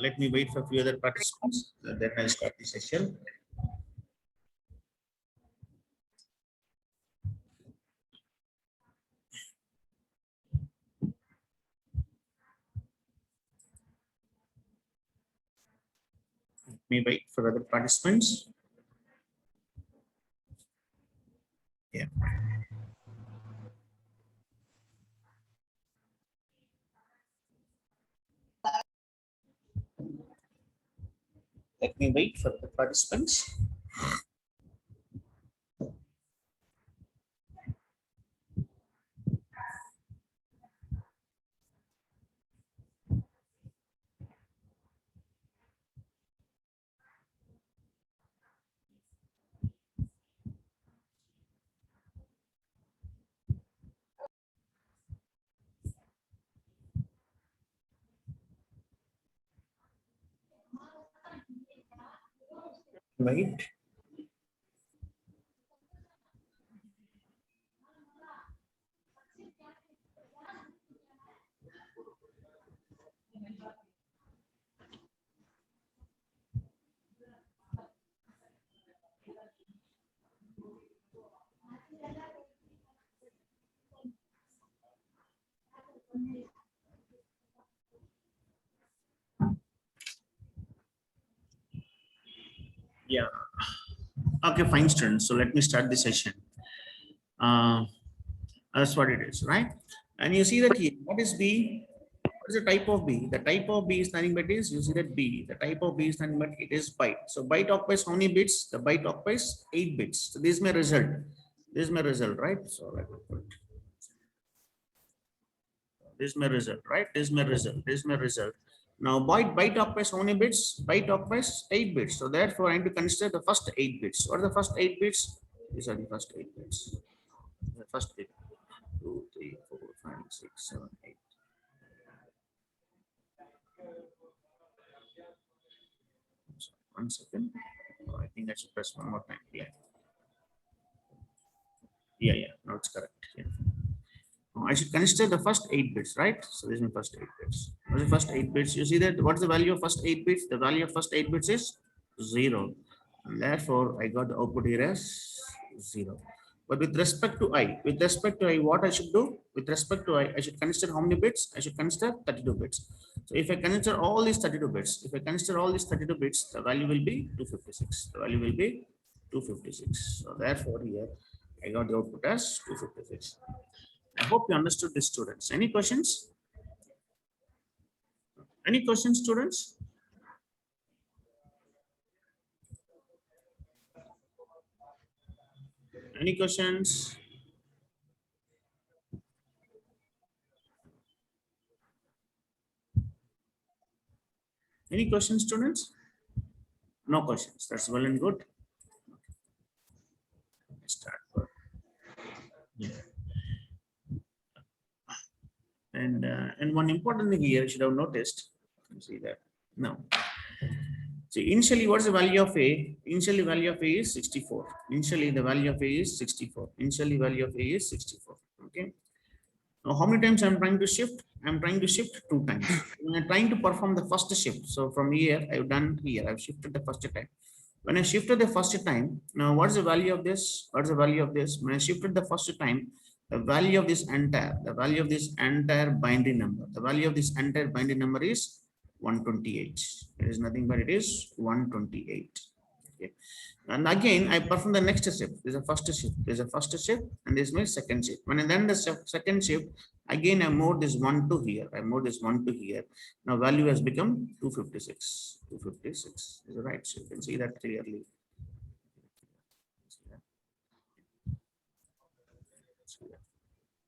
Let me wait for a few other participants. Then I'll start the session. Let me wait for other participants. Yeah. Let me wait for the participants. Wait. Yeah. Okay, fine, students. So let me start the session. That's what it is, right? And you see that here, what is B? What is the type of B? The type of B is nothing but is, you see that B, the type of B is nothing but it is byte. So byte occupies how many bits? The byte occupies 8 bits. So this is my result. This is my result, right? So let me put this is my result, right? This is my result. This is my result. Now byte occupies how many bits? Byte occupies 8 bits. So therefore I need to consider the first 8 bits. What are the first 8 bits? These are the first 8 bits. The first 8. 2, 3, 4, 5, 6, 7, 8. One second. Oh, I think I should press one more time. Yeah. Yeah. Now it's correct. Yeah. Oh, I should consider the first 8 bits, right? So this is my first 8 bits. What's the first 8 bits? You see that what's the value of first 8 bits? The value of first 8 bits is 0. And therefore, I got the output here as 0. But with respect to I, what I should do? With respect to I should consider how many bits? I should consider 32 bits. So if I consider all these 32 bits, the value will be 256. The value will be 256. So therefore, here I got the output as 256. I hope you understood this, students. Any questions? Any questions, students? Any questions? Any questions, students? No questions. That's well and good. Let's start. Yeah. And one important thing here you should have noticed. You see that? No. See, initially, what's the value of A? Initially, value of A is 64. Initially, the value of A is 64. Initially, value of A is 64. Okay. Now, how many times I'm trying to shift? I'm trying to shift 2 times. When I'm trying to perform the first shift. So from here, I've done here. I've shifted the first time. When I shifted the first time, now what's the value of this? What's the value of this? When I shifted the first time, the value of this entire binary number, the value of this entire binary number is 128. It is nothing but it is 128. Okay. And again, I perform the next shift. This is a first shift. This is a first shift, and this is my second shift. When I then the second shift, again I move this 1 to here. I move this 1 to here. Now value has become 256. 256 is right. So you can see that clearly.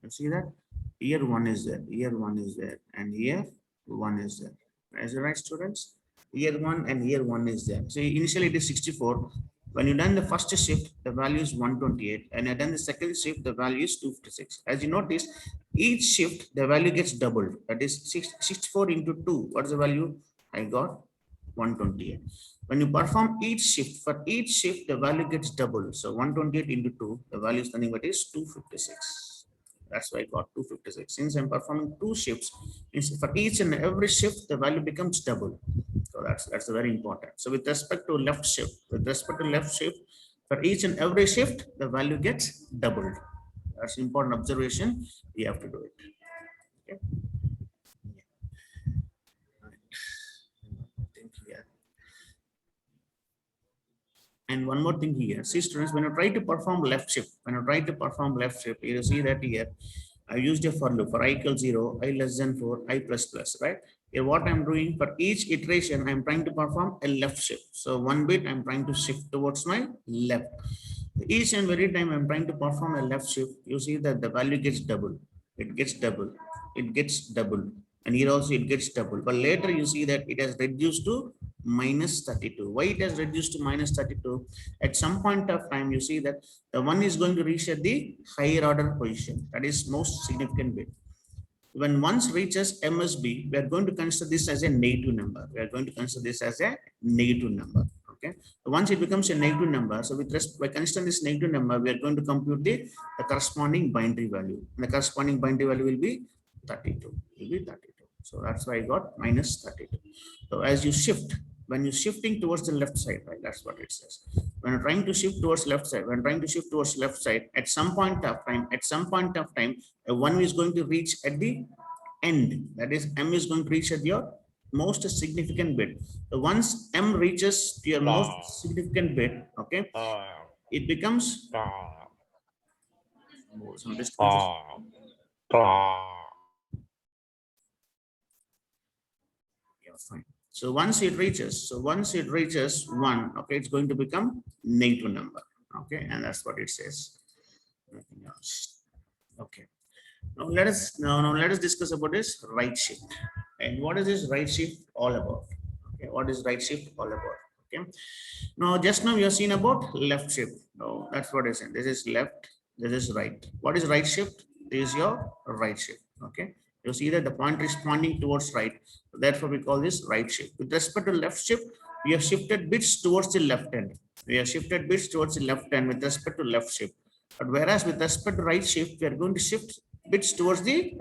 You see that here 1 is there, here 1 is there, and here 1 is there. Is it right, students? Here 1 and here 1 is there. So initially it is 64. When you done the first shift, the value is 128, and then the second shift, the value is 256. As you notice, each shift the value gets doubled. That is 64 into 2. What is the value? I got 128. When you perform each shift, for each shift the value gets doubled. So 128 into 2, the value is nothing but is 256. That's why I got 256. Since I'm performing two shifts, means for each and every shift, the value becomes double. So that's very important. So with respect to left shift, for each and every shift, the value gets doubled. That's important observation. We have to do it. Okay. I think here. And one more thing here, see students, when you try to perform left shift, you see that here, I used a for loop for I equals 0, I less than 4, I plus plus, right? Here what I'm doing for each iteration, I'm trying to perform a left shift. So one bit I'm trying to shift towards my left. Each and every time I'm trying to perform a left shift, you see that the value gets double. It gets double. It gets double. And here also it gets double. But later you see that it has reduced to minus 32. Why it has reduced to minus 32? At some point of time, you see that the one is going to reach at the higher order position. That is most significant bit. When once reaches MSB, we are going to consider this as a negative number. We are going to consider this as a negative number. Okay. So once it becomes a negative number, so with respect, by considering this negative number, we are going to compute the corresponding binary value. And the corresponding binary value will be 32. Will be 32. So that's why I got minus 32. So as you shift, when you're shifting towards the left side, right? That's what it says. When you're trying to shift towards left side, at some point of time, a one is going to reach at the end. That is, M is going to reach at your most significant bit. So once M reaches to your most significant bit, okay, it becomes some distances. Yeah, fine. So once it reaches, one, okay, it's going to become negative number. Okay, and that's what it says. Nothing else. Okay. Now let us discuss about this right shift. And what is this right shift all about? Okay, what is right shift all about? Okay. Now just now we have seen about left shift. No, that's what I said. This is left, this is right. What is right shift? This is your right shift. Okay. You see that the pointer is pointing towards right. Therefore, we call this right shift. With respect to left shift, we have shifted bits towards the left hand. With respect to left shift. But whereas with respect to right shift, we are going to shift bits towards the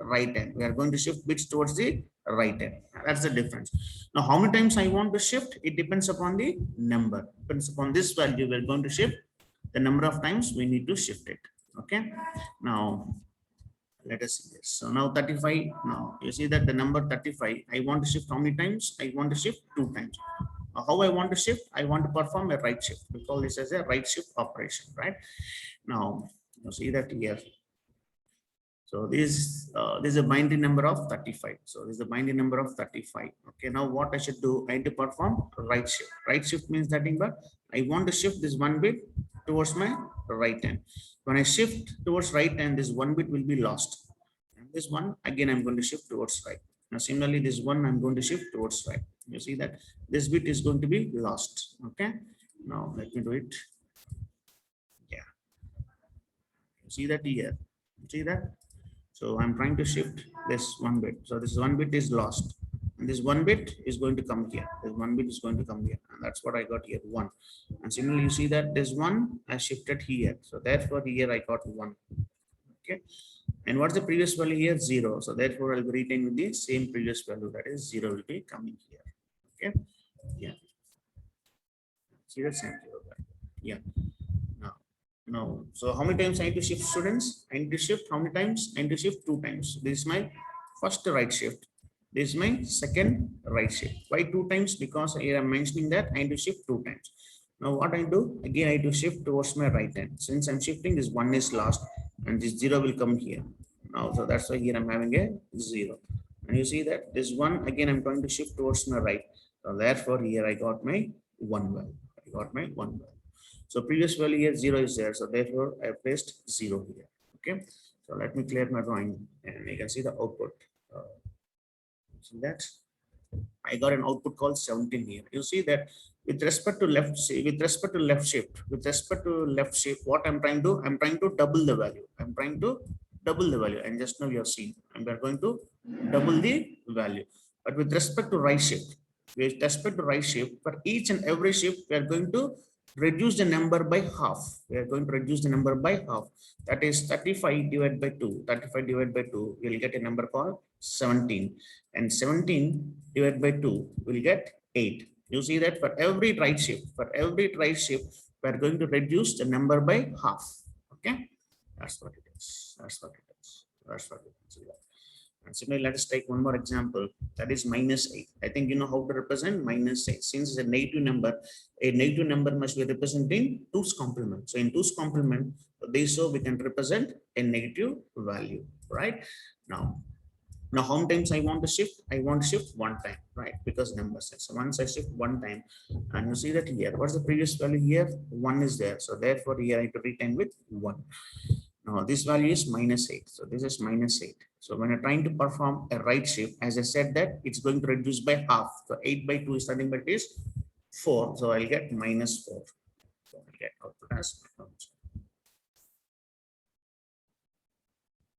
right hand. That's the difference. Now, how many times I want to shift? It depends upon the number. Depends upon this value, we're going to shift the number of times we need to shift it. Okay. Now, let us see this. So now 35. Now you see that the number 35, I want to shift how many times? I want to shift 2 times. How I want to shift? I want to perform a right shift. We call this as a right shift operation, right? Now, you see that here. So this is a binary number of 35. So this is a binary number of 35. Okay, now what I should do? I need to perform right shift. Right shift means that I want to shift this one bit towards my right hand. When I shift towards right hand, this one bit will be lost. And this one, again, I'm going to shift towards right. Now, similarly, this one, I'm going to shift towards right. You see that this bit is going to be lost. Okay. Now, let me do it. Yeah. You see that here. You see that? So I'm trying to shift this one bit. So this one bit is lost. And this one bit is going to come here. This one bit is going to come here. And that's what I got here, 1. And similarly, you see that this one I shifted here. So therefore, here I got 1. Okay. And what's the previous value here? 0. So therefore, I'll be retaining the same previous value. That is 0 will be coming here. Okay. Yeah. See that same 0. Yeah. No. So how many times I need to shift, students? I need to shift how many times? I need to shift 2 times. This is my first right shift. This is my second right shift. Why 2 times? Because here I'm mentioning that I need to shift 2 times. Now what I do? Again, I need to shift towards my right hand. Since I'm shifting, this 1 is lost and this 0 will come here. Now, so that's why here I'm having a 0. And you see that this 1, again, I'm going to shift towards my right. So therefore, here I got my 1 value. So previous value here 0 is there. So therefore I placed 0 here. Okay. So let me clear my drawing and you can see the output. See that I got an output called 17 here. You see that with respect to left shift, what I'm trying to do, I'm trying to double the value. And just now you have seen, and we're going to double the value. But with respect to right shift, for each and every shift, we are going to reduce the number by half. We are going to reduce the number by half. That is 35 divided by 2. 35 divided by 2, we'll get a number called 17. And 17 divided by 2, we'll get 8. You see that for every right shift, we are going to reduce the number by half. Okay, that's what it is. That's what it is. That's what it is. And similarly, let us take one more example. That is -8. I think you know how to represent -8. Since it's a negative number must be represented in 2's complement. So in 2's complement, so we can represent a negative value, right? Now how many times I want to shift? I want to shift one time, right? Because number says. So once I shift one time, and you see that here, what's the previous value here? 1 is there. So therefore here I have to retain with 1. Now this value is -8. So this is -8. So when you're trying to perform a right shift, as I said that it's going to reduce by half. So 8 by 2 is starting by is 4. So I'll get -4. So I'll get output as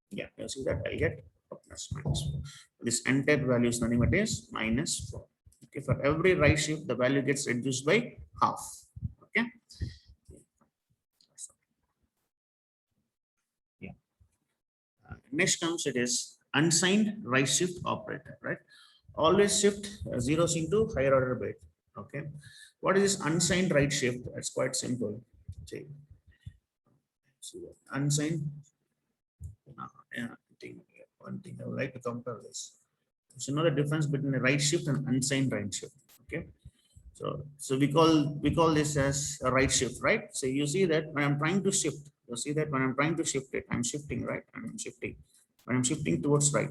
yeah, you see that I'll get -4. This entire value is nothing but is -4. Okay, for every right shift, the value gets reduced by half. Okay. Next comes it is unsigned right shift operator, right? Always shift zeros into higher order bit. Okay. What is this unsigned right shift? That's quite simple. See, unsigned. Yeah, one thing I would like to compare this. So you know the difference between a right shift and unsigned right shift. Okay. So we call this as a right shift, right? So you see that when I'm trying to shift, you see that when I'm trying to shift it, I'm shifting, right? I'm shifting. When I'm shifting towards right,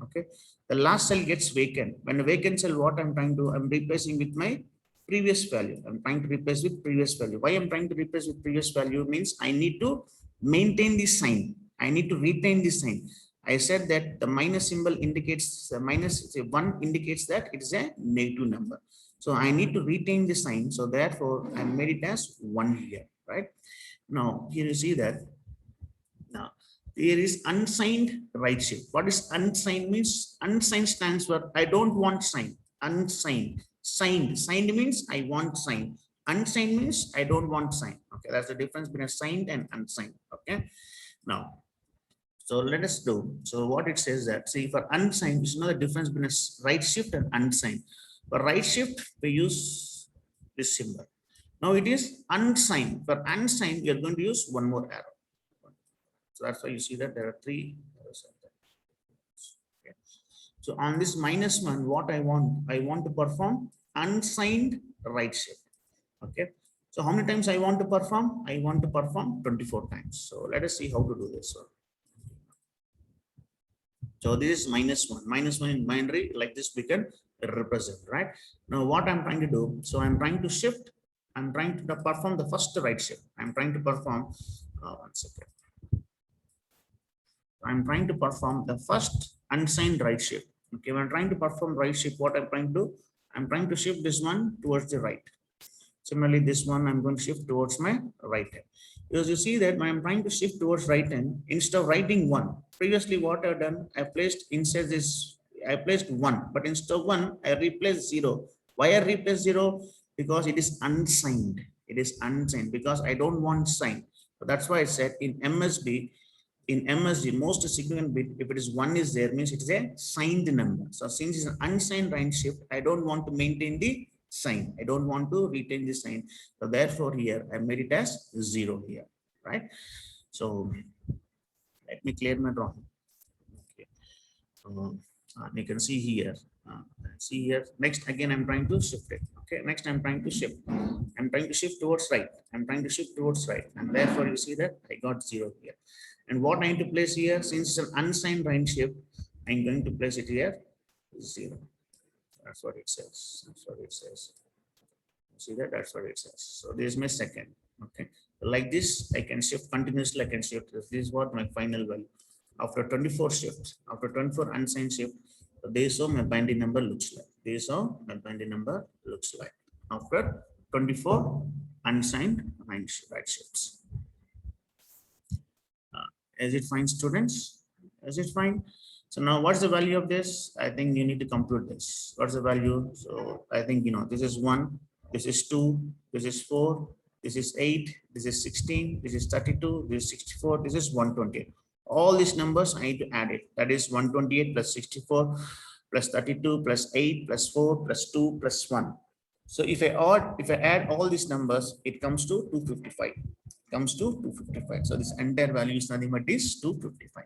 okay, the last cell gets vacant. When the vacant cell, what I'm replacing with my previous value. I'm trying to replace with previous value. Why I'm trying to replace with previous value means I need to maintain this sign. I need to retain this sign. I said that the minus symbol indicates the one indicates that it is a negative number. So I need to retain the sign. So therefore, I made it as 1 here, right? Now, here you see that now there is unsigned right shift. What is unsigned means? Unsigned stands for I don't want sign. Unsigned. Signed means I want sign. Unsigned means I don't want sign. Okay, that's the difference between signed and unsigned. Okay. Now, so let us do. So what it says that, see, for unsigned, you know the difference between a right shift and unsigned. For right shift, we use this symbol. Now it is unsigned. For unsigned, we are going to use one more arrow. So that's why you see that there are 3 arrows. Okay. So on this -1, what I want to perform unsigned right shift. Okay. So how many times I want to perform? I want to perform 24 times. So let us see how to do this. So this is -1 in binary, like this we can represent, right? Now what I'm trying to do, so I'm trying to shift, I'm trying to perform the first right shift. I'm trying to perform, one second. I'm trying to perform the first unsigned right shift. Okay, when I'm trying to perform right shift, what I'm trying to do, I'm trying to shift this one towards the right. Similarly, this one I'm going to shift towards my right hand. Because you see that when I'm trying to shift towards right hand, instead of writing 1, previously what I've done, I placed inside this, I placed 1, but instead of 1, I replaced 0. Why I replaced 0? Because it is unsigned. It is unsigned because I don't want sign. So that's why I said in MSB, most significant bit, if it is 1 is there, means it is a signed number. So since it's an unsigned right shift, I don't want to maintain the sign. I don't want to retain the sign. So therefore here I made it as 0 here, right? So let me clear my drawing. Okay. You can see here. Next again I'm trying to shift it. Okay, next I'm trying to shift. I'm trying to shift towards right. I'm trying to shift towards right, and therefore you see that I got 0 here. And what I need to place here, since it's an unsigned right shift, I'm going to place it here 0. That's what it says. That's what it says. See that? That's what it says. So this is my second. Okay. Like this, I can shift continuously. I can shift. This is what my final value. After 24 shifts, after 24 unsigned shift, this is how my binary number looks like. This is how my binary number looks like after 24 unsigned right shifts. Is it fine, students? Is it fine? So now what's the value of this? I think you need to compute this. What's the value? So I think, you know, this is 1. this is 2, this is 4, this is 8, this is 16, this is 32, this is 64, this is 128. All these numbers I need to add it. That is 128 plus 64 plus 32 plus 8 plus 4 plus 2 plus 1. So if I add all these numbers, it comes to 255. Comes to 255. So this entire value is nothing but is 255.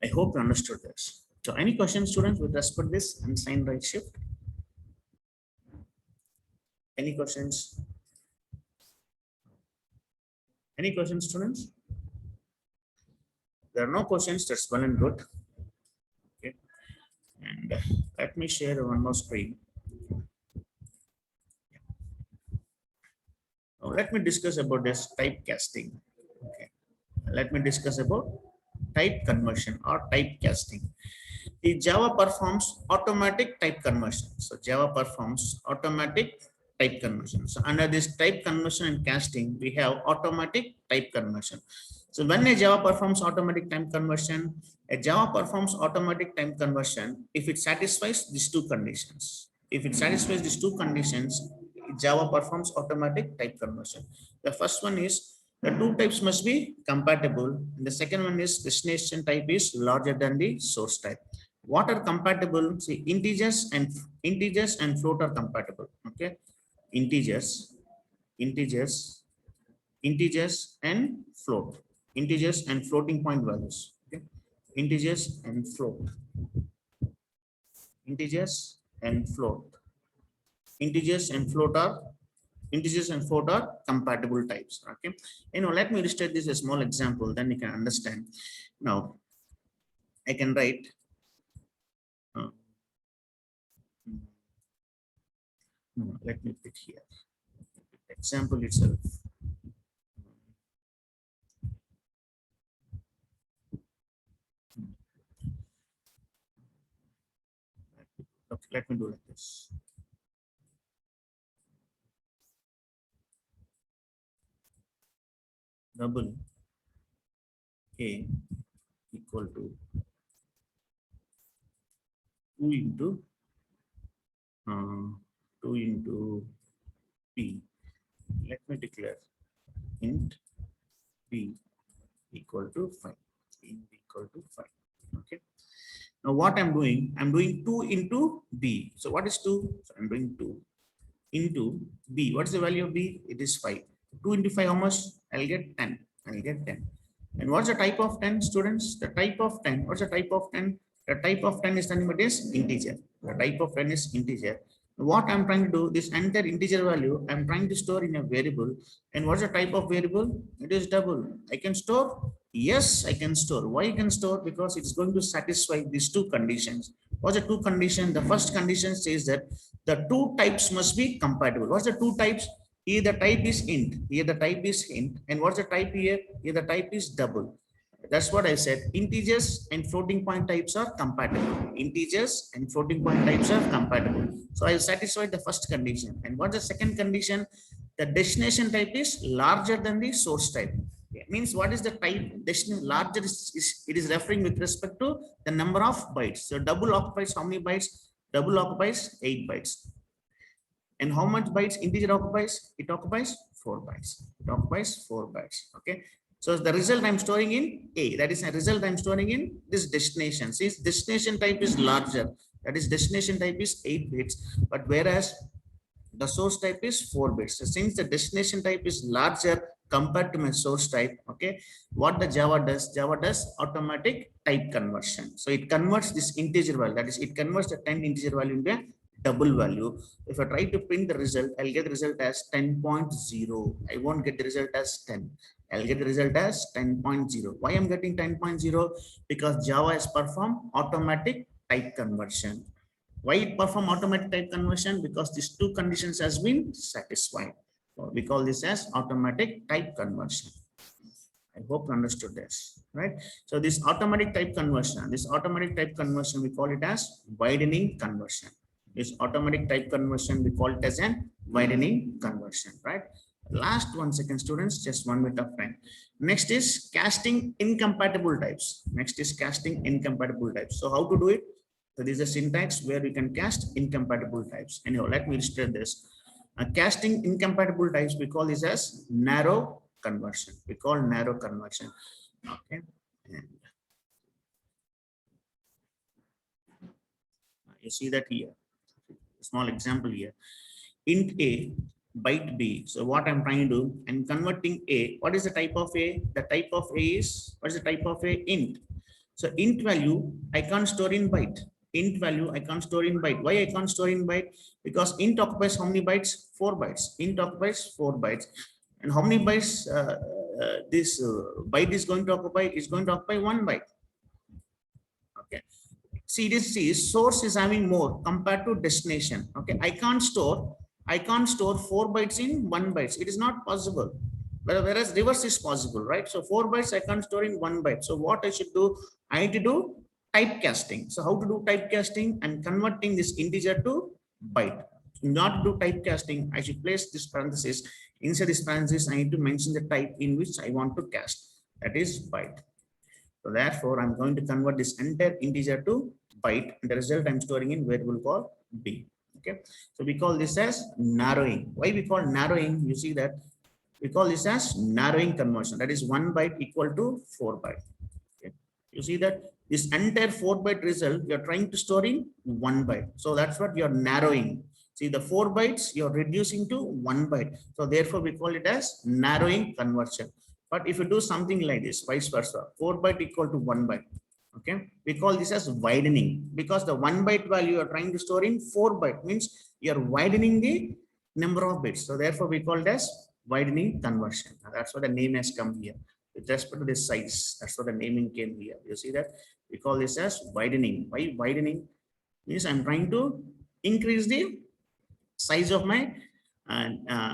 I hope you understood this. So any questions, students, with respect to this unsigned right shift? Any questions? Any questions, students? There are no questions. That's well and good. Okay. And let me share one more screen. Now, let me discuss about this typecasting. Okay. Let me discuss about type conversion or typecasting. The Java performs automatic type conversion. So Java performs automatic type conversion. So under this type conversion and casting, we have automatic type conversion. So when a Java performs automatic type conversion, a Java performs automatic type conversion if it satisfies these two conditions. If it satisfies these two conditions, Java performs automatic type conversion. The first one is the two types must be compatible. And the second one is destination type is larger than the source type. What are compatible? See, integers and float are compatible. Okay, integers, integers, integers and float, integers and floating point values. Okay, integers and float, integers and float, integers and float are compatible types. Okay, let me illustrate this a small example, then you can understand. Now I can write let me put here example itself. Okay, let me do like this. Double A equal to 2 into 2 into P. Let me declare int P equal to 5. Int equal to 5. Okay. Now what I'm doing 2 into B. So what is 2? So I'm doing 2 into B. What is the value of B? It is 5. 2 into 5, how much? I'll get 10. I'll get 10. And what's the type of 10, students? The type of 10. What's the type of 10? The type of 10 is nothing but is integer. The type of 10 is integer. What I'm trying to do, this entire integer value, I'm trying to store in a variable. And what's the type of variable? It is double. I can store? Yes, I can store. Why I can store? Because it's going to satisfy these two conditions. What's the two conditions? The first condition says that the two types must be compatible. What's the two types? Here the type is int. Here the type is int. And what's the type here? Here the type is double. That's what I said. Integers and floating point types are compatible. Integers and floating point types are compatible. So I satisfy the first condition. And what's the second condition? The destination type is larger than the source type. It means what is the type? Destination larger it is referring with respect to the number of bytes. So double occupies how many bytes? Double occupies 8 bytes. And how much bytes integer occupies? It occupies 4 bytes. It occupies 4 bytes. Okay. So the result I'm storing in A. That is a result I'm storing in this destination. Since destination type is larger, that is destination type is 8 bits. But whereas the source type is 4 bits. So since the destination type is larger compared to my source type, okay, what the Java does automatic type conversion. So it converts this integer value. That is, it converts the 10 integer value into a double value. If I try to print the result, I'll get the result as 10.0. I won't get the result as 10. I'll get the result as 10.0. Why I'm getting 10.0? Because Java has performed automatic type conversion. Why it perform automatic type conversion? Because these two conditions has been satisfied. So we call this as automatic type conversion. I hope you understood this, right? So this automatic type conversion, we call it as widening conversion. This automatic type conversion, we call it as an widening conversion, right? Last 1 second, students, just 1 minute of time. Next is casting incompatible types. So how to do it? So this is a syntax where we can cast incompatible types. Anyhow, let me illustrate this. Casting incompatible types, we call this as narrow conversion. We call narrow conversion. Okay. And you see that here. Small example here. Int A, byte B. So what I'm trying to do, I'm converting A. What is the type of A? The type of A is, what is the type of A? Int. So int value, I can't store in byte. Int value, I can't store in byte. Why I can't store in byte? Because int occupies how many bytes? 4 bytes. Int occupies 4 bytes. And how many bytes this byte is going to occupy? Is going to occupy 1 byte. Okay. See, this is source is having more compared to destination. Okay, I can't store 4 bytes in 1 bytes. It is not possible. Whereas reverse is possible, right? So 4 bytes I can't store in 1 byte. So what I should do? I need to do typecasting. So how to do typecasting? I'm converting this integer to byte. Not to do typecasting, I should place this parenthesis. Inside this parenthesis, I need to mention the type in which I want to cast. That is byte. So therefore, I'm going to convert this entire integer to byte. And the result I'm storing in variable called b. Okay. So we call this as narrowing. Why we call narrowing? You see that we call this as narrowing conversion. That is 1 byte equal to 4 byte. Okay. You see that this entire 4 byte result you're trying to store in 1 byte. So that's what you're narrowing. See, the 4 bytes you're reducing to 1 byte. So therefore, we call it as narrowing conversion. But if you do something like this, vice versa, 4 byte equal to 1 byte. Okay, we call this as widening, because the 1 byte value you are trying to store in 4 byte means you're widening the number of bits. So therefore, we call it as widening conversion. Now, that's what the name has come here. With respect to this size, that's what the naming came here. You see that we call this as widening. Why widening? Means I'm trying to increase the size of my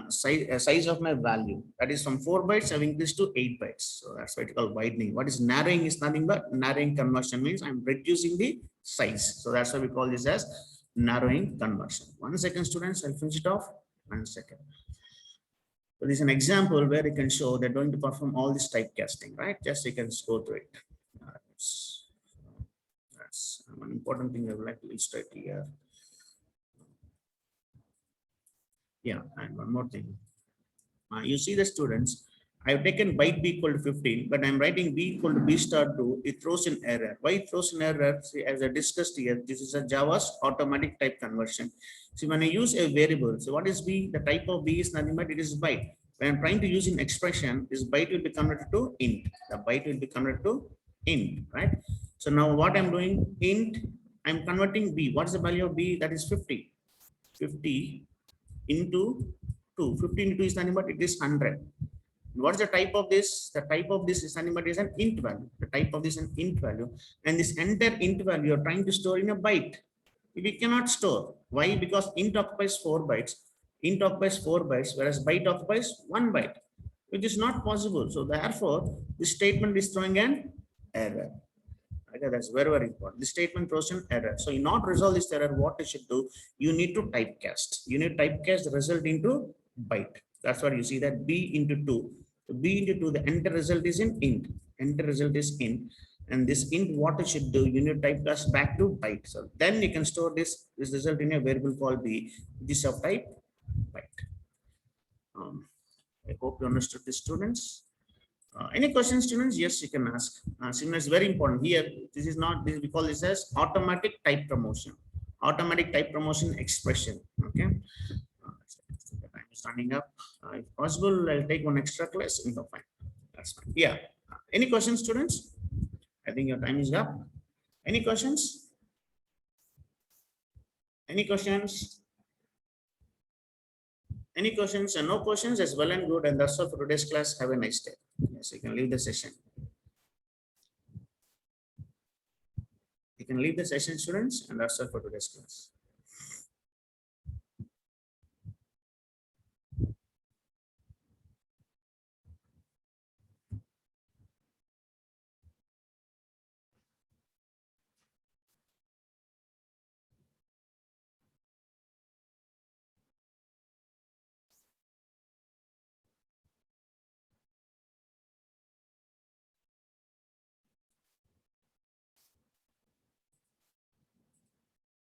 size of my value. That is from 4 bytes I've increased to 8 bytes. So that's what it's called widening. What is narrowing is nothing but narrowing conversion means I'm reducing the size. So that's why we call this as narrowing conversion. 1 second, students, I'll finish it off. 1 second. So this is an example where you can show they're going to perform all this typecasting, right? Just you can go through it. That's one important thing I would like to illustrate here. Yeah, and one more thing. You see the students, I've taken byte b equal to 15, but I'm writing b equal to b star 2. It throws an error. Why it throws an error? See, as I discussed here, this is a Java's automatic type conversion. See, when I use a variable, so what is b? The type of b is nothing but it is byte. When I'm trying to use an expression, this byte will be converted to int. The byte will be converted to int, right? So now what I'm doing, int, I'm converting b. What's the value of b? That is 50. 50 into 2. 50 into 2 is nothing but it is 100. What's the type of this? The type of this is nothing but is an int value. The type of this is an int value. And this entire int value you're trying to store in a byte. We cannot store. Why? Because int occupies 4 bytes. Int occupies 4 bytes, whereas byte occupies 1 byte, which is not possible. So therefore, this statement is throwing an error. Okay, that's very, very important. The statement throws an error. So in order to resolve this error, what you should do, you need to typecast. You need to typecast the result into byte. That's what you see that b into 2. So b into 2, the enter result is in int. Enter result is int. And this int, what you should do, you need to typecast back to byte. So then you can store this result in a variable called b, which is of type byte. I hope you understood this, students. Any questions, students? Yes, you can ask. Similar is very important here. This is not this, we call this as automatic type promotion. Automatic type promotion expression. Okay. The time is running up. If possible, I'll take one extra class. No, fine. That's fine. Yeah. Any questions, students? I think your time is up. Any questions? Any questions? Any questions and no questions as well and good. And that's all for today's class. Have a nice day. Yes, you can leave the session. You can leave the session, students, and that's all for today's class.